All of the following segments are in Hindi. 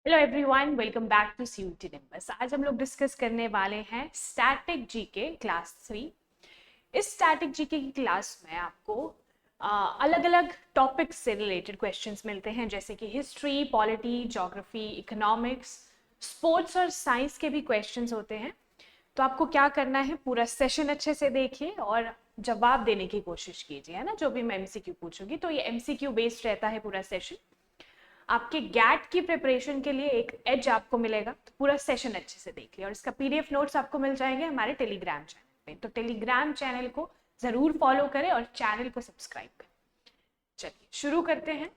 Hello everyone, welcome back to CUT Nimbus. आज हम लोग डिस्कस करने वाले हैं स्टैटिक जीके क्लास 3। इस स्टैटिक जीके की क्लास में आपको अलग अलग टॉपिक्स से रिलेटेड क्वेश्चंस मिलते हैं, जैसे कि history, polity, geography, economics, sports और साइंस के भी क्वेश्चंस होते हैं। तो आपको क्या करना है, पूरा सेशन अच्छे से देखिए और जवाब देने की कोशिश कीजिए, है ना। जो भी मैं एमसीक्यू पूछूंगी तो ये एमसीक्यू बेस्ड रहता है पूरा सेशन। आपके गैट की प्रिपरेशन के लिए एक एज आपको मिलेगा, तो पूरा सेशन अच्छे से देख लिया। और इसका पीडीएफ नोट्स आपको मिल जाएंगे हमारे टेलीग्राम चैनल पे, तो टेलीग्राम चैनल को जरूर फॉलो करें और चैनल को सब्सक्राइब करें। चलिए शुरू करते हैं।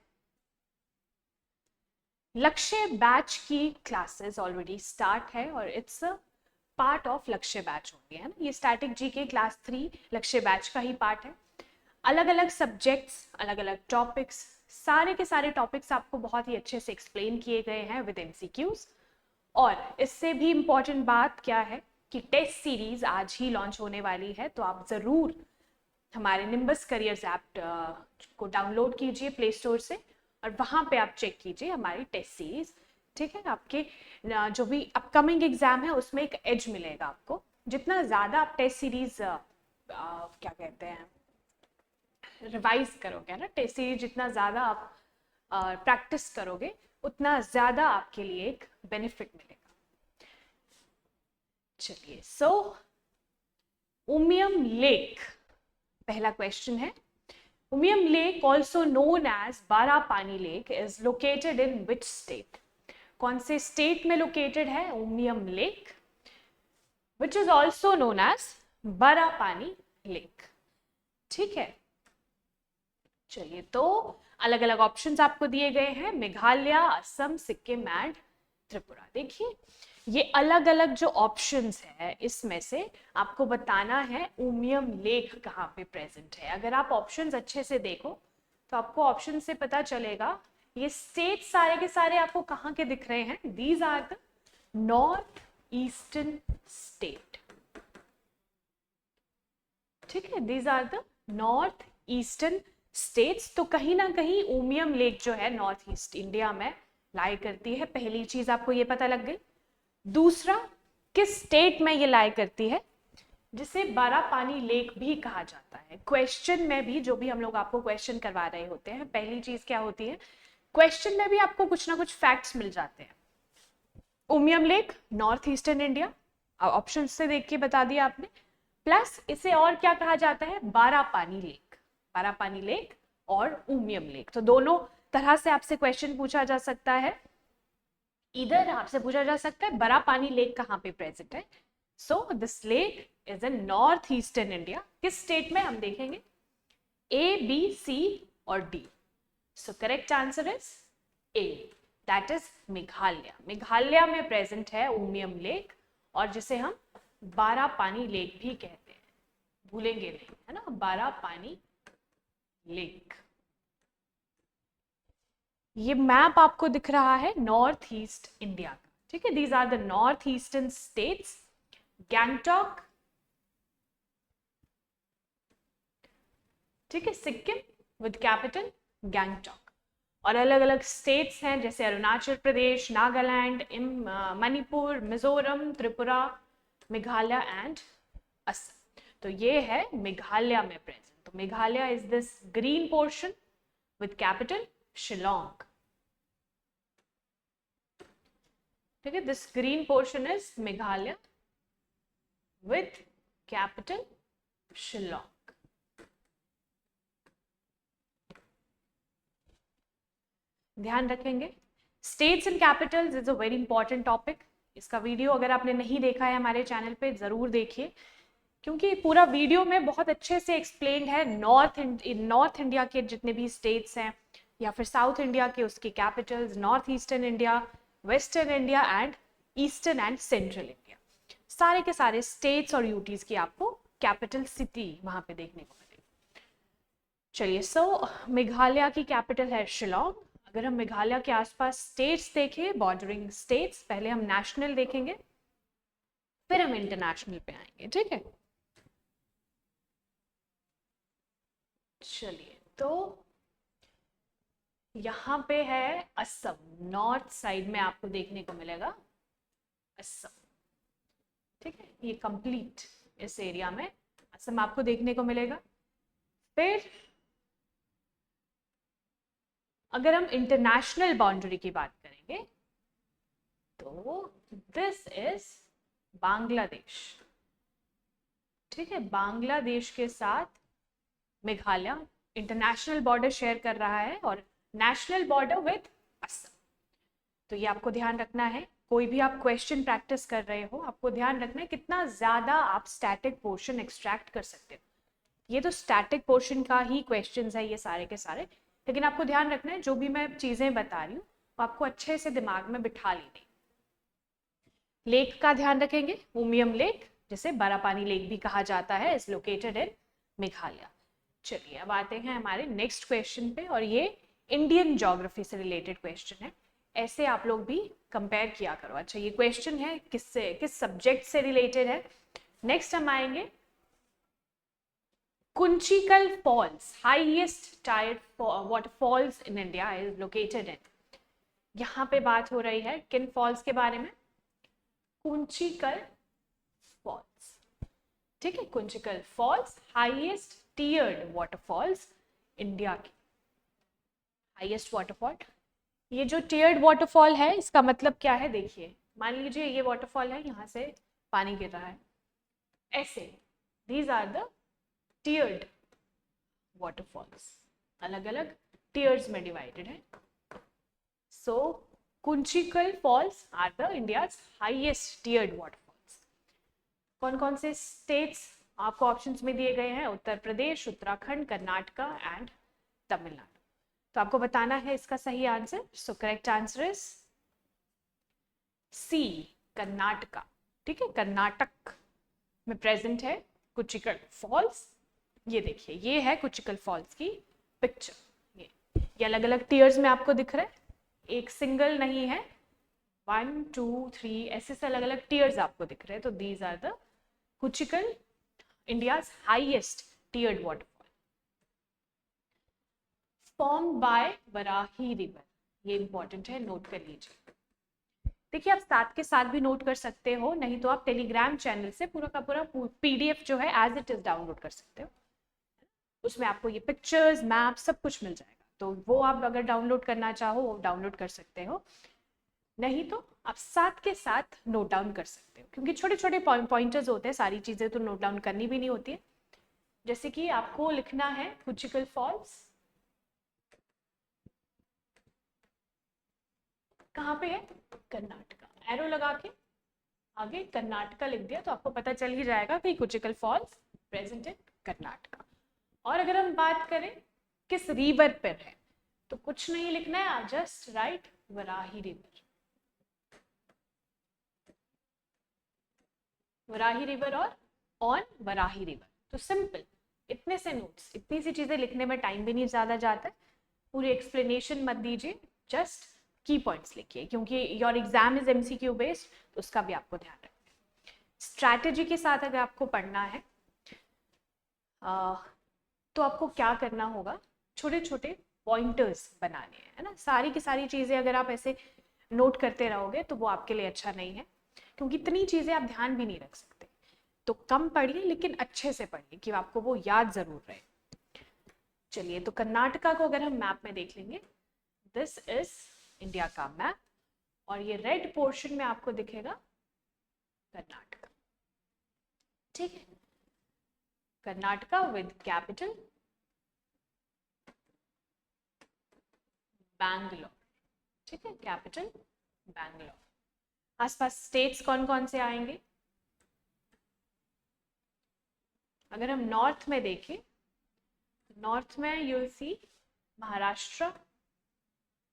लक्ष्य बैच की क्लासेस ऑलरेडी स्टार्ट है और इट्स अ पार्ट ऑफ लक्ष्य बैच होगी, है ना। ये स्टैटिक जीके क्लास 3 लक्ष्य बैच का ही पार्ट है। अलग अलग सब्जेक्ट्स, अलग अलग टॉपिक्स, सारे के सारे टॉपिक्स आपको बहुत ही अच्छे से एक्सप्लेन किए गए हैं विद एमसीक्यूज। और इससे भी इम्पॉर्टेंट बात क्या है कि टेस्ट सीरीज आज ही लॉन्च होने वाली है, तो आप ज़रूर हमारे निम्बस करियर्स ऐप को डाउनलोड कीजिए प्ले स्टोर से और वहाँ पे आप चेक कीजिए हमारी टेस्ट सीरीज। ठीक है, आपके जो भी अपकमिंग एग्जाम है उसमें एक एज मिलेगा आपको। जितना ज़्यादा आप टेस्ट सीरीज क्या कहते हैं रिवाइज करोगे ना, टेस्ट सीरीज जितना ज़्यादा आप प्रैक्टिस करोगे उतना ज़्यादा आपके लिए एक बेनिफिट मिलेगा। चलिए उमियम लेक पहला क्वेश्चन है। Umiam lake also known as Barapani lake is located in which state? कौन से स्टेट में लोकेटेड है Umiam lake, which is also known as Barapani lake? ठीक है, चलिए तो अलग अलग ऑप्शंस आपको दिए गए हैं, मेघालय, असम, सिक्किम एंड त्रिपुरा। देखिए ये अलग अलग जो ऑप्शंस है इसमें से आपको बताना है उमियम लेक कहाँ पे प्रेजेंट है। अगर आप ऑप्शंस अच्छे से देखो तो आपको ऑप्शन से पता चलेगा ये स्टेट सारे के सारे आपको कहाँ के दिख रहे हैं। These are the north eastern state. ठीक है, these are the north eastern states. तो कहीं ना कहीं उमियम लेक जो है नॉर्थ ईस्ट इंडिया में लाई करती है। पहली चीज आपको ये पता लग गई। दूसरा, किस स्टेट में ये लाई करती है, जिसे बारापानी लेक भी कहा जाता है। क्वेश्चन में भी जो भी हम लोग आपको क्वेश्चन करवा रहे होते हैं, पहली चीज क्या होती है, क्वेश्चन में भी आपको कुछ ना कुछ फैक्ट्स मिल जाते हैं। Umiam lake north eastern India, option से देख के बता दिया आपने। प्लस इसे और क्या कहा जाता है, बारापानी लेक। बारापानी लेक और उमियम लेक, तो दोनों तरह से आपसे क्वेश्चन पूछा जा सकता है। इधर आपसे पूछा जा सकता है बारापानी लेक कहाँ पे प्रेजेंट है। So this lake is in north eastern India. किस स्टेट में हम देखेंगे, ए, बी, सी और D. So correct answer is a, that is Meghalaya. Meghalaya में प्रेजेंट है उमियम लेक, और जिसे हम बारापानी लेक भी कहते हैं, भूलेंगे नहीं, है ना, बारापानी लेक। ये मैप आपको दिख रहा है नॉर्थ ईस्ट इंडिया का। ठीक है, these are the north eastern states. Gangtok, ठीक है, सिक्किम विद कैपिटल गैंगटॉक। और अलग अलग स्टेट्स हैं जैसे अरुणाचल प्रदेश, नागालैंड, मणिपुर, मिजोरम, त्रिपुरा, मेघालय एंड असम। तो ये है मेघालय में प्रेजेंट। तो Meghalaya is this green portion with capital Shillong. ठीक है, this green portion is Meghalaya with capital Shillong. ध्यान रखेंगे, states and Capitals is a very important topic. इसका वीडियो अगर आपने नहीं देखा है हमारे चैनल पे जरूर देखिए, क्योंकि पूरा वीडियो में बहुत अच्छे से एक्सप्लेन्ड है नॉर्थ इंडिया के जितने भी स्टेट्स हैं, या फिर साउथ इंडिया के उसके Capitals, north eastern India, western India and eastern and central India, सारे के सारे स्टेट्स और यूटीज की आपको कैपिटल सिटी वहां पे देखने को मिलेगी। चलिए मेघालय की कैपिटल है शिलोंग। अगर हम मेघालय के आसपास स्टेट्स देखें, बॉर्डरिंग स्टेट्स, पहले हम नेशनल देखेंगे फिर हम इंटरनेशनल पे आएंगे। ठीक है, चलिए तो यहाँ पे है असम, नॉर्थ साइड में आपको देखने को मिलेगा असम। ठीक है, ये कंप्लीट इस एरिया में असम आपको देखने को मिलेगा। फिर अगर हम इंटरनेशनल बाउंड्री की बात करेंगे तो दिस इज बांग्लादेश। ठीक है, बांग्लादेश के साथ मेघालय इंटरनेशनल बॉर्डर शेयर कर रहा है और नेशनल बॉर्डर विद असम। तो ये आपको ध्यान रखना है, कोई भी आप क्वेश्चन प्रैक्टिस कर रहे हो आपको ध्यान रखना है कितना ज्यादा आप स्टैटिक पोर्शन एक्सट्रैक्ट कर सकते हो। ये तो स्टैटिक पोर्शन का ही क्वेश्चंस है ये सारे के सारे, लेकिन आपको ध्यान रखना है जो भी मैं चीजें बता रही हूँ वो आपको अच्छे से दिमाग में बिठा लेनी। लेक का ध्यान रखेंगे, उमियम लेक जिसे बरापानी लेक भी कहा जाता है, इज लोकेटेड इन मेघालय। चलिए अब आते हैं हमारे नेक्स्ट क्वेश्चन पे, और ये इंडियन ज्योग्राफी से रिलेटेड क्वेश्चन है। ऐसे आप लोग भी कंपेयर किया करो। अच्छा, ये क्वेश्चन है किससे, किस सब्जेक्ट से रिलेटेड है। नेक्स्ट हम आएंगे Kunchikal falls, highest tiered waterfalls in India is located in. यहाँ पे बात हो रही है किन फॉल्स के बारे में, कुंचिकल फॉल्स। ठीक है, Kunchikal falls highest tiered waterfalls India की, हाईएस्ट वाटरफॉल। ये जो टियर्ड वाटरफॉल है इसका मतलब क्या है, देखिए मान लीजिए ये वाटरफॉल है, यहाँ से पानी गिर रहा है ऐसे, these are the tiered waterfalls, अलग अलग टियर्स में डिवाइडेड है। So Kunchikal falls are the India's highest tiered waterfalls. कौन कौन से स्टेट्स आपको ऑप्शंस में दिए गए हैं, उत्तर प्रदेश, उत्तराखंड, कर्नाटका एंड तमिलनाडु। तो आपको बताना है इसका सही answer. So correct answer is C, Karnataka. ठीक है, कर्नाटक में प्रेजेंट है कुचिकल फॉल्स। ये देखिए, ये है कुचिकल फॉल्स की पिक्चर। ये अलग अलग टीयर्स में आपको दिख रहा है, एक सिंगल नहीं है, 1 2 3 ऐसे से अलग अलग टीयर्स आपको दिख रहे हैं। तो these are the Kunchikal, India's highest tiered waterfall formed by Varahi river. ये इंपॉर्टेंट है, नोट कर लीजिए। देखिए आप साथ के साथ भी नोट कर सकते हो, नहीं तो आप टेलीग्राम चैनल से पूरा का पूरा पीडीएफ जो है एज इट इज डाउनलोड कर सकते हो। उसमें आपको ये पिक्चर्स, मैप सब कुछ मिल जाएगा, तो वो आप अगर डाउनलोड करना चाहो वो डाउनलोड कर सकते हो, नहीं तो आप साथ के साथ नोट डाउन कर सकते हो, क्योंकि छोटे छोटे पॉइंटर्स होते हैं, सारी चीजें तो नोट डाउन करनी भी नहीं होती है। जैसे कि आपको लिखना है कुचिकल फॉल्स कहाँ पे है, कर्नाटका, एरो लगा के आगे कर्नाटका लिख दिया तो आपको पता चल ही जाएगा कि कुचिकल फॉल्स प्रेजेंट इन कर्नाटका। और अगर हम बात करें किस रिवर पर है, तो कुछ नहीं लिखना है, just right Varahi river, Varahi river और ऑन वराही रिवर। तो सिंपल, इतने से नोट्स, इतनी सी चीजें लिखने में टाइम भी नहीं ज्यादा जाता है, पूरी एक्सप्लेनेशन मत दीजिए, जस्ट की पॉइंट्स लिखिए, क्योंकि your exam is MCQ based, तो उसका भी आपको ध्यान रखना है। स्ट्रैटेजी के साथ अगर आपको पढ़ना है तो आपको क्या करना होगा, छोटे छोटे पॉइंटर्स बनाने हैं, है ना। सारी की सारी चीजें अगर आप ऐसे नोट करते रहोगे तो वो आपके लिए अच्छा नहीं है, क्योंकि इतनी चीजें आप ध्यान भी नहीं रख सकते। तो कम पढ़िए लेकिन अच्छे से पढ़िए कि आपको वो याद जरूर रहे। चलिए, तो कर्नाटका को अगर हम मैप में देख लेंगे, दिस इज इंडिया का मैप, और ये रेड पोर्शन में आपको दिखेगा कर्नाटका। ठीक है, कर्नाटका विद कैपिटल बैंगलोर। ठीक है, कैपिटल बैंगलोर। आसपास स्टेट्स कौन कौन से आएंगे, अगर हम नॉर्थ में देखें, नॉर्थ में यू विल सी महाराष्ट्र,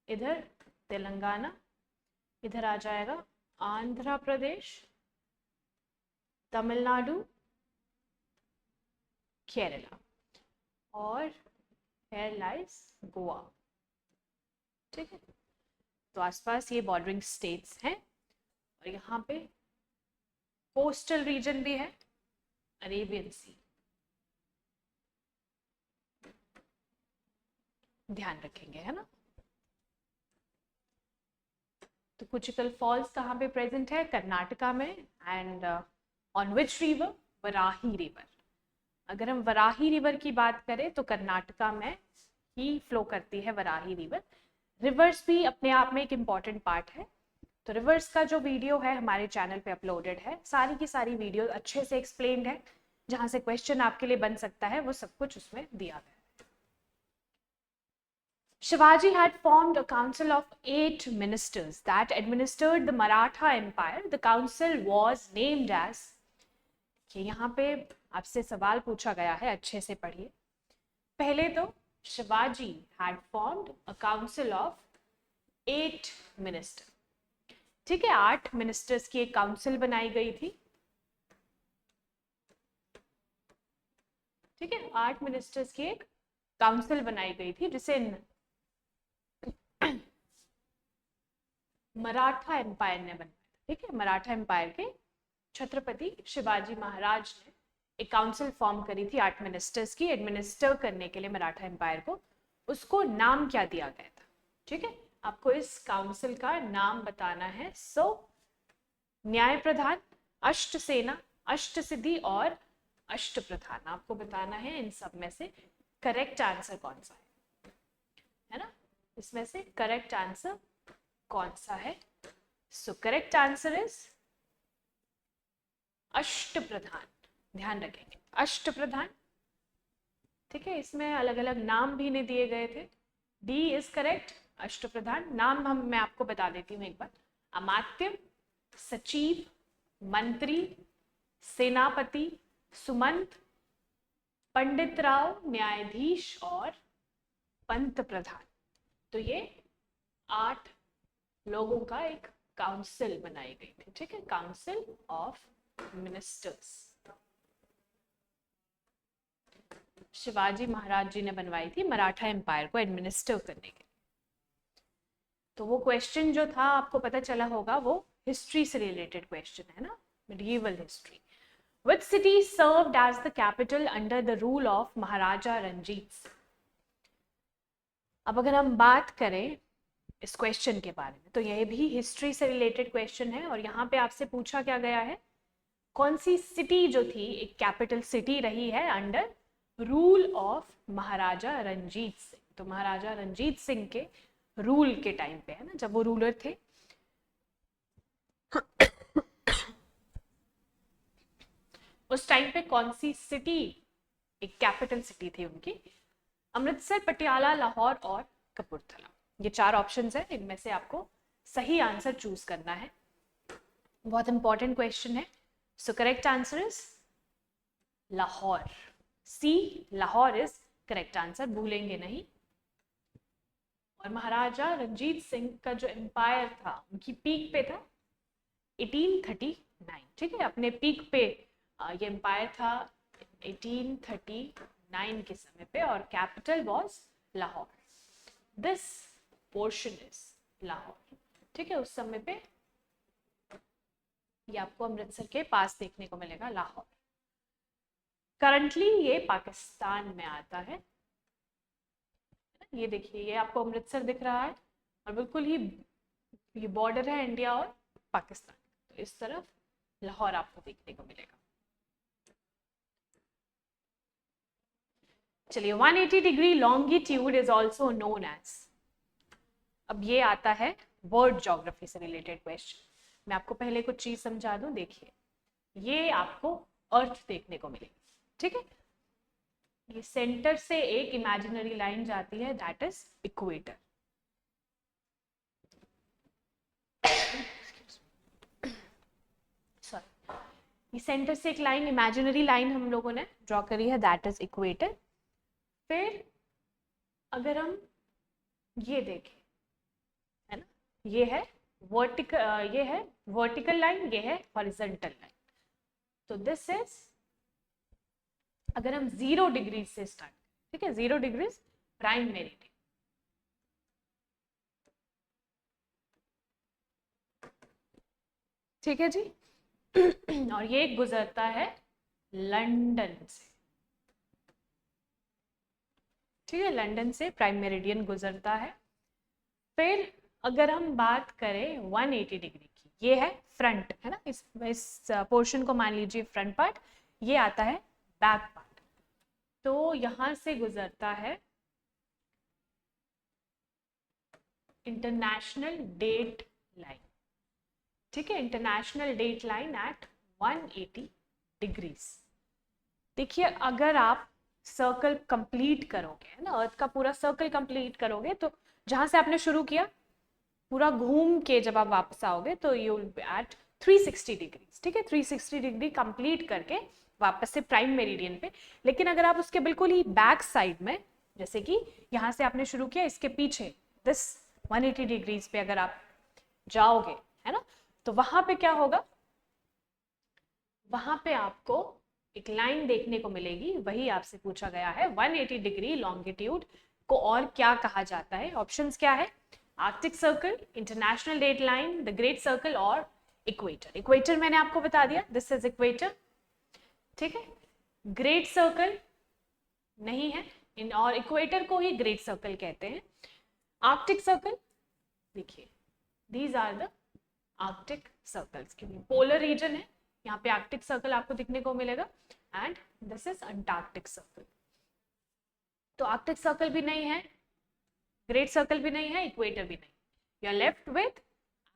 इधर तेलंगाना, इधर आ जाएगा आंध्र प्रदेश, तमिलनाडु, केरला, और हेयर लाइज गोवा। ठीक है, तो आसपास ये बॉर्डरिंग स्टेट्स हैं, और यहाँ पे कोस्टल रीजन भी है, अरेबियन सी, ध्यान रखेंगे, है ना। तो कुचिकल फॉल्स कहाँ पे प्रेजेंट है? कर्नाटका में। And on which river? Varahi river. अगर हम वराही रिवर की बात करें तो कर्नाटका में ही फ्लो करती है वराही रिवर। रिवर्स भी अपने आप में एक इम्पॉर्टेंट पार्ट है। तो रिवर्स का जो वीडियो है हमारे चैनल पे अपलोडेड है, सारी की सारी वीडियो अच्छे से एक्सप्लेन्ड है, जहां से क्वेश्चन आपके लिए बन सकता है वो सब कुछ उसमें दिया गया है। Shivaji had formed a council of 8 ministers that administered the Maratha Empire. The council was named as, कि यहाँ पे आपसे सवाल पूछा गया है, अच्छे से पढ़िए। पहले तो Shivaji had formed a council of 8 ministers, ठीक है, 8 मिनिस्टर्स की एक काउंसिल बनाई गई थी, ठीक है, 8 मिनिस्टर्स की एक काउंसिल बनाई गई थी जिसे मराठा एम्पायर ने बनवाया, ठीक है। मराठा एम्पायर के छत्रपति शिवाजी महाराज ने एक काउंसिल फॉर्म करी थी 8 मिनिस्टर्स की एडमिनिस्टर करने के लिए मराठा एम्पायर को। उसको नाम क्या दिया गया था, ठीक है, आपको इस काउंसिल का नाम बताना है। सो न्याय प्रधान, अष्ट सेना, अष्ट सिद्धि और अष्ट प्रधान आपको बताना है। इन सब में से करेक्ट आंसर कौन सा है ना? इसमें से करेक्ट आंसर कौन सा है? सो करेक्ट आंसर इज अष्ट प्रधान। ध्यान रखेंगे अष्ट प्रधान, ठीक है। इसमें अलग अलग नाम भी नहीं दिए गए थे। डी इज करेक्ट, अष्ट प्रधान। नाम मैं आपको बता देती हूँ एक बार। अमात्य, सचिव, मंत्री, सेनापति, सुमंत, पंडित राव, न्यायाधीश और पंत प्रधान। तो ये 8 लोगों का एक काउंसिल बनाई गई थी, ठीक है, council of ministers. Shivaji Maharaj जी ने बनवाई थी मराठा एम्पायर को एडमिनिस्टर करने के लिए। तो वो क्वेश्चन जो था आपको पता चला होगा, वो हिस्ट्री से रिलेटेड क्वेश्चन है ना, medieval history. Which city served as the capital under the rule of महाराजा रंजीत सिंह? अब अगर हम बात करें इस क्वेश्चन के बारे में तो यह भी हिस्ट्री से रिलेटेड क्वेश्चन है। और यहाँ पे आपसे पूछा क्या गया है, कौन सी सिटी जो थी एक कैपिटल सिटी रही है अंडर रूल ऑफ महाराजा रंजीत सिंह? तो महाराजा रंजीत सिंह के रूल के टाइम पे है ना, जब वो रूलर थे, उस टाइम पे कौन सी सिटी एक कैपिटल सिटी थी उनकी? अमृतसर, पटियाला, लाहौर और कपूरथला। ये 4 ऑप्शंस है, इनमें से आपको सही आंसर चूज करना है। बहुत इंपॉर्टेंट क्वेश्चन है। So correct answer is Lahore. C, Lahore is correct answer, भूलेंगे नहीं। और महाराजा रंजीत सिंह का जो एम्पायर था उनकी पीक पे था 1839, ठीक है, अपने पीक पे ये एम्पायर था 1839 के समय पे, और capital was Lahore. This portion is Lahore, ठीक है। उस समय पे ये आपको अमृतसर के पास देखने को मिलेगा, लाहौर। करंटली ये पाकिस्तान में आता है। ये देखिए, ये आपको अमृतसर दिख रहा है और बिल्कुल ही ये बॉर्डर है इंडिया और पाकिस्तान, तो इस तरफ लाहौर आपको देखने को मिलेगा। चलिए, 180 degree longitude is also known as. अब ये आता है वर्ड ज्योग्राफी से रिलेटेड क्वेश्चन। मैं आपको पहले कुछ चीज समझा दूं। देखिए, ये आपको अर्थ देखने को मिलेगी, ठीक है। ये सेंटर से एक इमेजिनरी लाइन जाती है, दैट इज इक्वेटर। सॉरी, ये सेंटर से एक लाइन, इमेजिनरी लाइन हम लोगों ने ड्रॉ करी है, दैट इज इक्वेटर। फिर अगर हम ये देखें, है ना, ये है वर्टिकल, ये है वर्टिकल लाइन, ये है हॉरिजॉन्टल लाइन। तो दिस इज, अगर हम 0 डिग्री से स्टार्ट, ठीक है, 0 डिग्री प्राइम मेरिडियन, ठीक है जी। और ये गुजरता है लंदन से, ठीक है, लंदन से प्राइम मेरिडियन गुजरता है। फिर अगर हम बात करें 180 डिग्री की, ये है फ्रंट, है ना, इस पोर्शन को मान लीजिए फ्रंट पार्ट, ये आता है बैक पार्ट। तो यहां से गुजरता है इंटरनेशनल डेट लाइन, ठीक है, international date line at 180 degrees. देखिए अगर आप सर्कल कंप्लीट करोगे, है ना, अर्थ का पूरा सर्कल कंप्लीट करोगे, तो जहां से आपने शुरू किया पूरा घूम के जब आप वापस आओगे तो you will be at 360 degrees, ठीक है, 360 डिग्री कंप्लीट करके वापस से प्राइम मेरिडियन पे। लेकिन अगर आप उसके बिल्कुल ही बैक साइड में, जैसे कि यहाँ से आपने शुरू किया, इसके पीछे दिस 180 डिग्रीज पे अगर आप जाओगे, है ना, तो वहां पे क्या होगा, वहां पे आपको एक लाइन देखने को मिलेगी, वही आपसे पूछा गया है 180 डिग्री लॉन्गिट्यूड को और क्या कहा जाता है। ऑप्शंस क्या है, Arctic circle, international date line, the great circle और इक्वेटर। इक्वेटर मैंने आपको बता दिया, दिस इज इक्वेटर, ठीक है। ग्रेट सर्कल नहीं है और इक्वेटर को ही ग्रेट सर्कल कहते हैं। आर्कटिक सर्कल, देखिए these are the Arctic circles, क्योंकि पोलर रीजन है, यहाँ पे आर्कटिक सर्कल आपको दिखने को मिलेगा, and this is Antarctic circle. तो आर्कटिक सर्कल भी नहीं है, ग्रेट सर्कल भी नहीं है, इक्वेटर भी नहीं, you are left with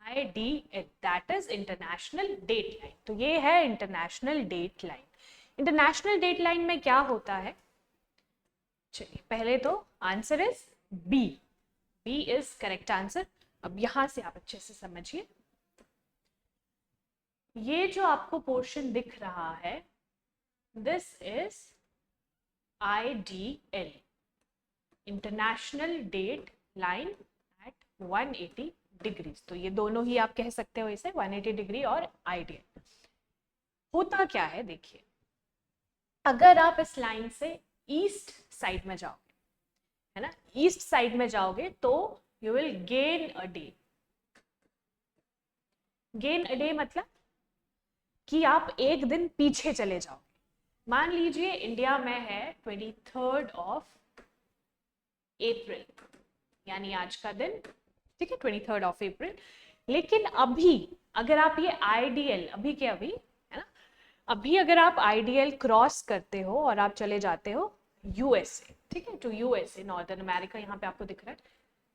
IDL, that is international date line. तो ये है international date line. International date line में क्या होता है, चलिए पहले तो answer is B, B is correct answer. अब यहां से आप अच्छे से समझिए, ये जो आपको पोर्शन दिख रहा है, this is IDL, international date line at 180 degrees. तो ये दोनों ही आप कह सकते हो इसे, 180 डिग्री और IDL। होता क्या है देखिए, अगर आप इस लाइन से ईस्ट साइड में जाओगे, है ना, ईस्ट साइड में जाओगे तो you will gain a day. Gain a day मतलब कि आप एक दिन पीछे चले जाओगे। मान लीजिए इंडिया में है 23rd ऑफ अप्रैल, यानी आज का दिन, ठीक है, 23rd ऑफ अप्रैल। लेकिन अभी अगर आप ये IDL, अभी के अभी, है ना, अभी अगर आप IDL क्रॉस करते हो और आप चले जाते हो USA, ठीक है, टू USA, नॉर्दर्न अमेरिका यहाँ पे आपको दिख रहा है,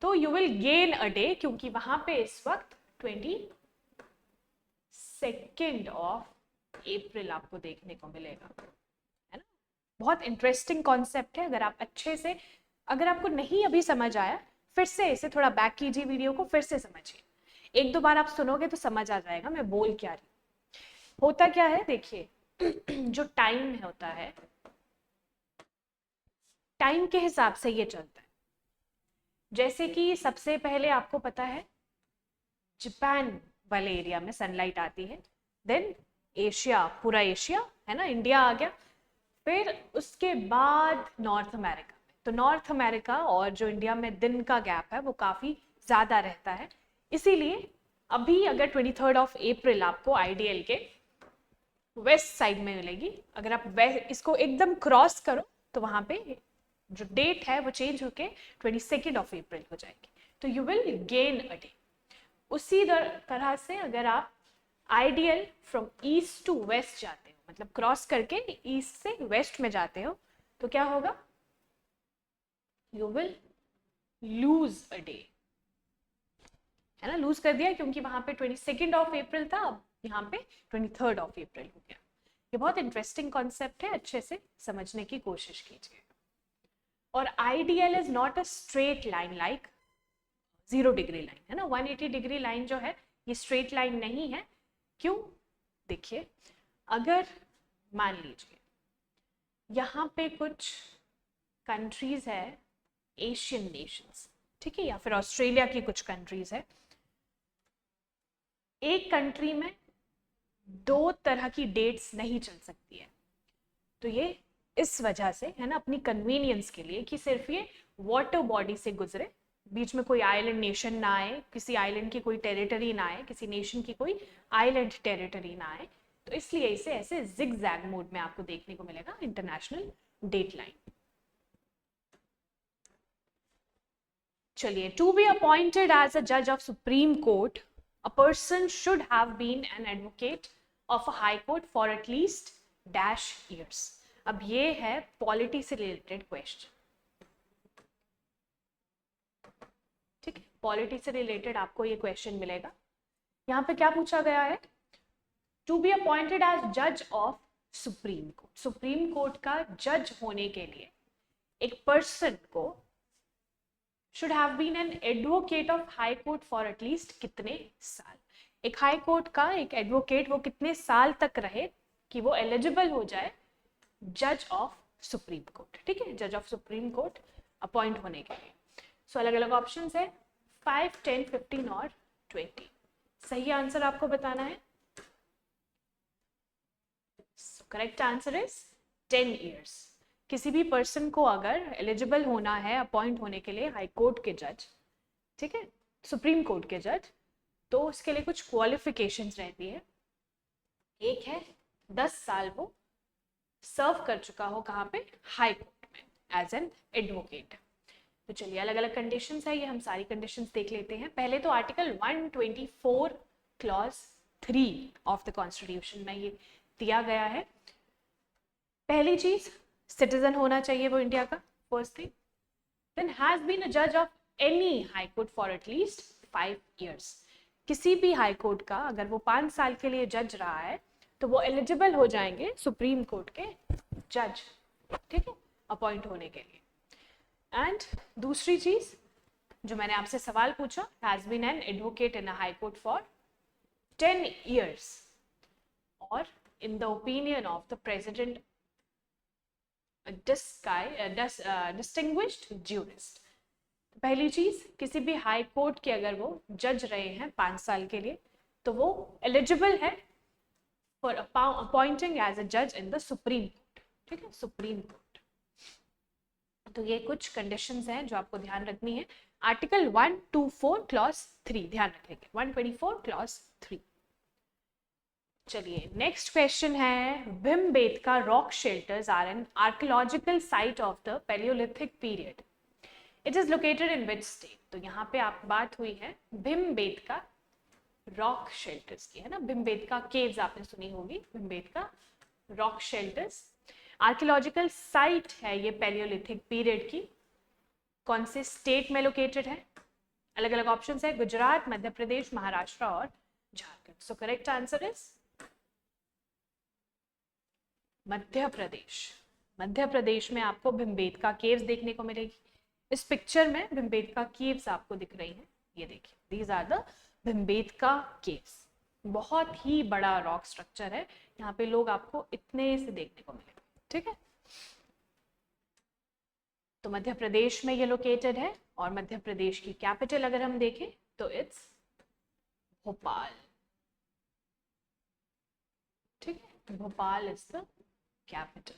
तो you will gain a day, क्योंकि वहां पे इस वक्त 22nd ऑफ अप्रैल आपको देखने को मिलेगा, है ना। बहुत इंटरेस्टिंग कॉन्सेप्ट है। अगर आप अच्छे से, अगर आपको नहीं अभी समझ आया, फिर से इसे थोड़ा बैक कीजिए, वीडियो को फिर से समझिए, एक दो बार आप सुनोगे तो समझ आ जाएगा मैं बोल क्या रही। होता क्या है देखिए, जो टाइम होता है, टाइम के हिसाब से ये चलता है। जैसे कि सबसे पहले आपको पता है जापान वाले एरिया में सनलाइट आती है, देन एशिया, पूरा एशिया, है ना, इंडिया आ गया, फिर उसके बाद नॉर्थ अमेरिका में। तो नॉर्थ अमेरिका और जो इंडिया में दिन का गैप है वो काफी ज्यादा रहता है, इसीलिए अभी अगर 23rd ऑफ अप्रैल आपको IDL के वेस्ट साइड में मिलेगी, अगर आप इसको एकदम क्रॉस करो तो वहां पे जो डेट है वो चेंज होके 22nd ऑफ अप्रैल हो जाएगी, तो you will gain a day. उसी तरह से अगर आप IDL from east to west जाते हो, मतलब क्रॉस करके ईस्ट से वेस्ट में जाते हो, तो क्या होगा, you will lose a day, है ना, लूज कर दिया, क्योंकि वहां पे 22nd ऑफ अप्रैल था, अब यहाँ पे 23rd ऑफ अप्रैल हो गया। ये बहुत इंटरेस्टिंग कॉन्सेप्ट है, अच्छे से समझने की कोशिश कीजिए। और IDL is not a straight line like 0 degree line, है ना, 180 डिग्री लाइन जो है ये स्ट्रेट लाइन नहीं है। क्यों, देखिए अगर मान लीजिए यहाँ पे कुछ कंट्रीज है, एशियन नेशंस, ठीक है, या फिर ऑस्ट्रेलिया की कुछ कंट्रीज है, एक कंट्री में दो तरह की डेट्स नहीं चल सकती है, तो ये इस वजह से, है ना, अपनी कन्वीनियंस के लिए, कि सिर्फ ये वाटर बॉडी से गुजरे, बीच में कोई आइलैंड नेशन ना आए, किसी आइलैंड की कोई टेरिटरी ना आए, किसी नेशन की कोई आइलैंड टेरिटरी ना आए, तो इसलिए इसे ऐसे जिग जैग मोड में आपको देखने को मिलेगा, इंटरनेशनल डेट लाइन। चलिए, to be appointed as a जज of supreme court a person should have been an advocate of a high court for at least dash years. अब ये है पॉलिटी से रिलेटेड क्वेश्चन, ठीक है, पॉलिटी से रिलेटेड आपको ये क्वेश्चन मिलेगा। यहाँ पे क्या पूछा गया है, टू बी अपॉइंटेड एज जज of supreme court, supreme court का जज होने के लिए एक पर्सन को should have been an advocate of high court for at least कितने साल, एक हाई कोर्ट का एक एडवोकेट वो कितने साल तक रहे कि वो एलिजिबल हो जाए जज ऑफ सुप्रीम कोर्ट, ठीक है, जज ऑफ सुप्रीम कोर्ट अपॉइंट होने के लिए। सो अलग अलग ऑप्शन है 5, 10, 15 और 20। सही आंसर आपको बताना है। Correct answer is 10 years. किसी भी पर्सन को अगर एलिजिबल होना है अपॉइंट होने के लिए हाई कोर्ट के जज, ठीक है, सुप्रीम कोर्ट के जज, तो उसके लिए कुछ क्वालिफिकेशंस रहती है। एक है 10 साल वो सर्व कर चुका हो कहाँ पे, हाई कोर्ट में एज एन एडवोकेट। तो चलिए अलग अलग कंडीशंस है, ये हम सारी कंडीशंस देख लेते हैं। पहले तो article 124 clause 3 of the constitution में ये दिया गया है। पहली चीज सिटीजन होना चाहिए वो इंडिया का, first thing. Then has been a जज of any high court for at least 5 years. किसी भी हाई कोर्ट का अगर वो 5 साल के लिए जज रहा है तो वो एलिजिबल हो जाएंगे सुप्रीम कोर्ट के जज, ठीक है, अपॉइंट होने के लिए। एंड दूसरी चीज जो मैंने आपसे सवाल पूछा, has been an advocate in a high court for 10 years और in the opinion of the president distinguished jurist। पहली चीज, किसी भी हाई कोर्ट के अगर वो जज रहे हैं 5 साल के लिए तो वो एलिजिबल है फॉर अपॉइंटिंग एज अ जज इन द सुप्रीम कोर्ट, ठीक है, सुप्रीम कोर्ट। तो ये कुछ कंडीशंस हैं जो आपको ध्यान रखनी है। आर्टिकल 124 क्लॉज 3 ध्यान रखेंगे, 124 क्लॉज 3। चलिए नेक्स्ट क्वेश्चन है, Bhimbetka rock shelters are an archaeological site of the palaeolithic period, it is located in which state. तो यहाँ पे आप बात हुई है भिमबेटका रॉक शेल्टर्स की, है ना, भिमबेटका केव्स आपने सुनी होगी, Bhimbetka rock shelters archaeological site है ये पैलियोलिथिक पीरियड की, कौन से स्टेट में लोकेटेड है। अलग अलग ऑप्शन है, गुजरात, मध्य प्रदेश, महाराष्ट्र और Jharkhand. So correct answer is Madhya Pradesh. Madhya Pradesh में आपको भिमबेटका केव्स देखने को मिलेगी। इस पिक्चर में भिमबेटका केव्स आपको दिख रही हैं, ये देखिए, these are the Bhimbetka caves. बहुत ही बड़ा रॉक स्ट्रक्चर है, यहाँ पे लोग आपको इतने से देखने को मिलेंगे, ठीक है। तो मध्य प्रदेश में ये लोकेटेड है और मध्य प्रदेश की कैपिटल अगर हम देखें तो इट्स भोपाल, ठीक है, Bhopal is the capital.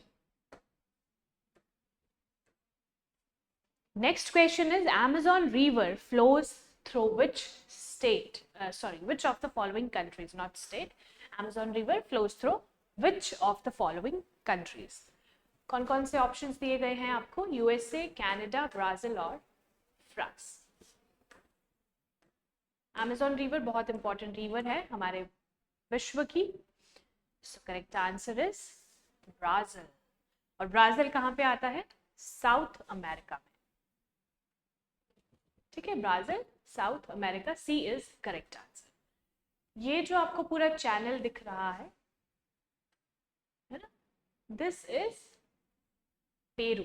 Next question is, Amazon River flows through which state? Which of the following countries? Not state. Amazon River flows through which of the following countries? कौन कौन से ऑप्शंस दिए गए हैं आपको? यूएसए, कनाडा, ब्राजील और फ्रांस। Amazon River बहुत इंपॉर्टेंट रिवर है हमारे विश्व की। So correct answer is Brazil. और ब्राजील कहाँ पे आता है? साउथ अमेरिका में, ठीक है, Brazil South America. C is correct answer. ये जो आपको पूरा चैनल दिख रहा है ना, दिस इज पेरू,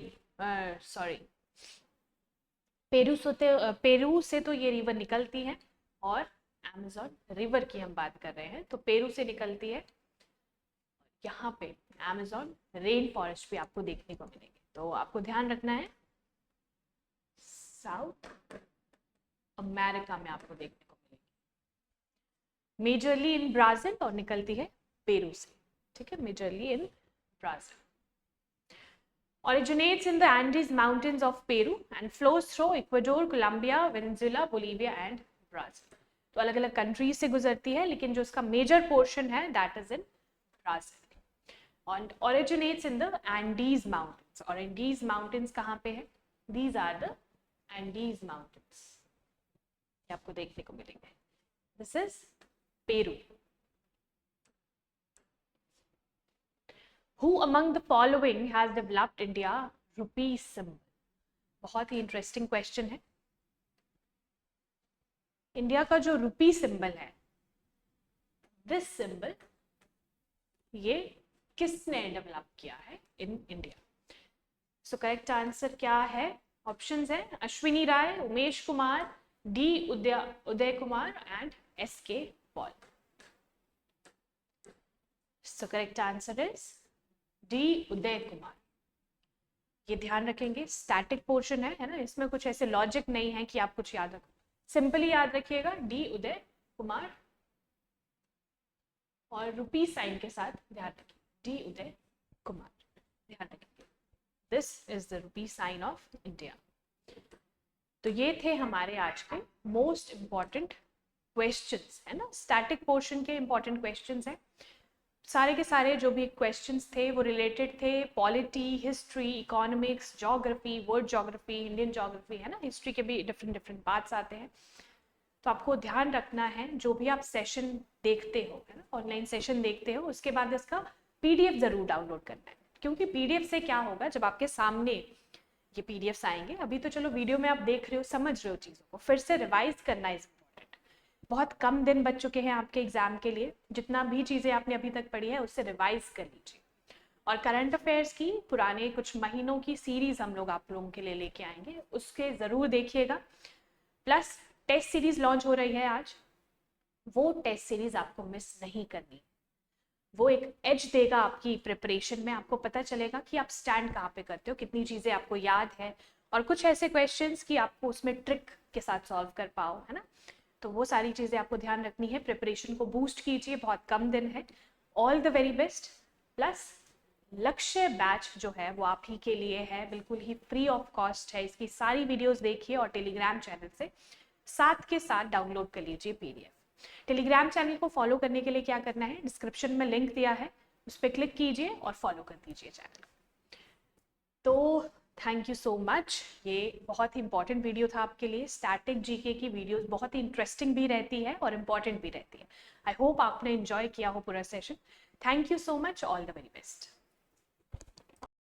पेरू से तो ये रिवर निकलती है और अमेज़न रिवर की हम बात कर रहे हैं तो पेरू से निकलती है। यहाँ पे अमेज़न रेन फॉरेस्ट भी आपको देखने को मिलेंगे, तो आपको ध्यान रखना है साउथ अमेरिका में आपको देखने को मिलेगी, मेजरली इन ब्राजील और निकलती है पेरू से, ठीक है, majorly in Brazil. Originates in the Andes mountains of Peru and flows through Ecuador, Colombia, Venezuela, Bolivia and Brazil। तो अलग अलग कंट्रीज से गुजरती है लेकिन जो उसका मेजर पोर्शन है that is in Brazil. And originates in the Andes mountains। और Andes mountains कहाँ पे है? These are the Andes mountains, ये आपको देखने को मिलेंगे। This is Peru. Who among the following has developed India rupee symbol? बहुत ही इंटरेस्टिंग क्वेश्चन है। इंडिया का जो रुपी सिंबल है, दिस सिंबल, ये किसने डेवलप किया है in India? So correct answer क्या है? ऑप्शंस है Ashwini Rai, Umesh Kumar, D Uday Kumar and S K Paul. So correct answer is D Uday Kumar. ये ध्यान रखेंगे, स्टैटिक पोर्शन है ना, इसमें कुछ ऐसे लॉजिक नहीं है कि आप कुछ याद रखो, सिंपली याद रखिएगा डी उदय कुमार और रुपी साइन के साथ ध्यान रखिए, डी उदय कुमार, ध्यान रखेंगे। This is the rupee sign of India. तो ये थे हमारे आज के मोस्ट इंपॉर्टेंट क्वेश्चंस, है ना, स्टैटिक पोर्शन के इंपॉर्टेंट क्वेश्चंस हैं। सारे के सारे जो भी क्वेश्चंस थे वो रिलेटेड थे polity, history, economics, geography, world geography, Indian geography, है ना, हिस्ट्री के भी डिफरेंट डिफरेंट पार्ट्स आते हैं। तो आपको ध्यान रखना है, जो भी आप सेशन देखते हो, है ना, ऑनलाइन सेशन देखते हो, उसके बाद इसका पीडीएफ जरूर डाउनलोड करना है, क्योंकि पीडीएफ से क्या होगा, जब आपके सामने ये पीडीएफ्स आएंगे, अभी तो चलो वीडियो में आप देख रहे हो, समझ रहे हो चीज़ों को, फिर से रिवाइज करना इज इम्पोर्टेंट। बहुत कम दिन बच चुके हैं आपके एग्जाम के लिए, जितना भी चीज़ें आपने अभी तक पढ़ी है उससे रिवाइज कर लीजिए। और करंट अफेयर्स की पुराने कुछ महीनों की सीरीज हम लोग आप लोगों के लिए लेके आएंगे, उसके ज़रूर देखिएगा। प्लस टेस्ट सीरीज लॉन्च हो रही है आज, वो टेस्ट सीरीज आपको मिस नहीं करनी, वो एक एज देगा आपकी प्रिपरेशन में, आपको पता चलेगा कि आप स्टैंड कहाँ पे करते हो, कितनी चीज़ें आपको याद है, और कुछ ऐसे क्वेश्चंस कि आपको उसमें ट्रिक के साथ सॉल्व कर पाओ, है ना। तो वो सारी चीज़ें आपको ध्यान रखनी है, प्रिपरेशन को बूस्ट कीजिए, बहुत कम दिन है। All the very best. Plus लक्ष्य बैच जो है वो आप ही के लिए है, बिल्कुल ही फ्री ऑफ कॉस्ट है, इसकी सारी वीडियोस देखिए और टेलीग्राम चैनल से साथ के साथ डाउनलोड कर लीजिए पीडीएफ। टेलीग्राम चैनल को फॉलो करने के लिए क्या करना है, डिस्क्रिप्शन में लिंक दिया है, उस पर क्लिक कीजिए और फॉलो कर दीजिए चैनल। तो थैंक यू सो मच। ये बहुत ही इंपॉर्टेंट वीडियो था आपके लिए। स्टैटिक जीके की वीडियोस बहुत ही इंटरेस्टिंग भी रहती है और इम्पॉर्टेंट भी रहती है। आई होप आपने एंजॉय किया हो पूरा session. Thank you so much. All the very best.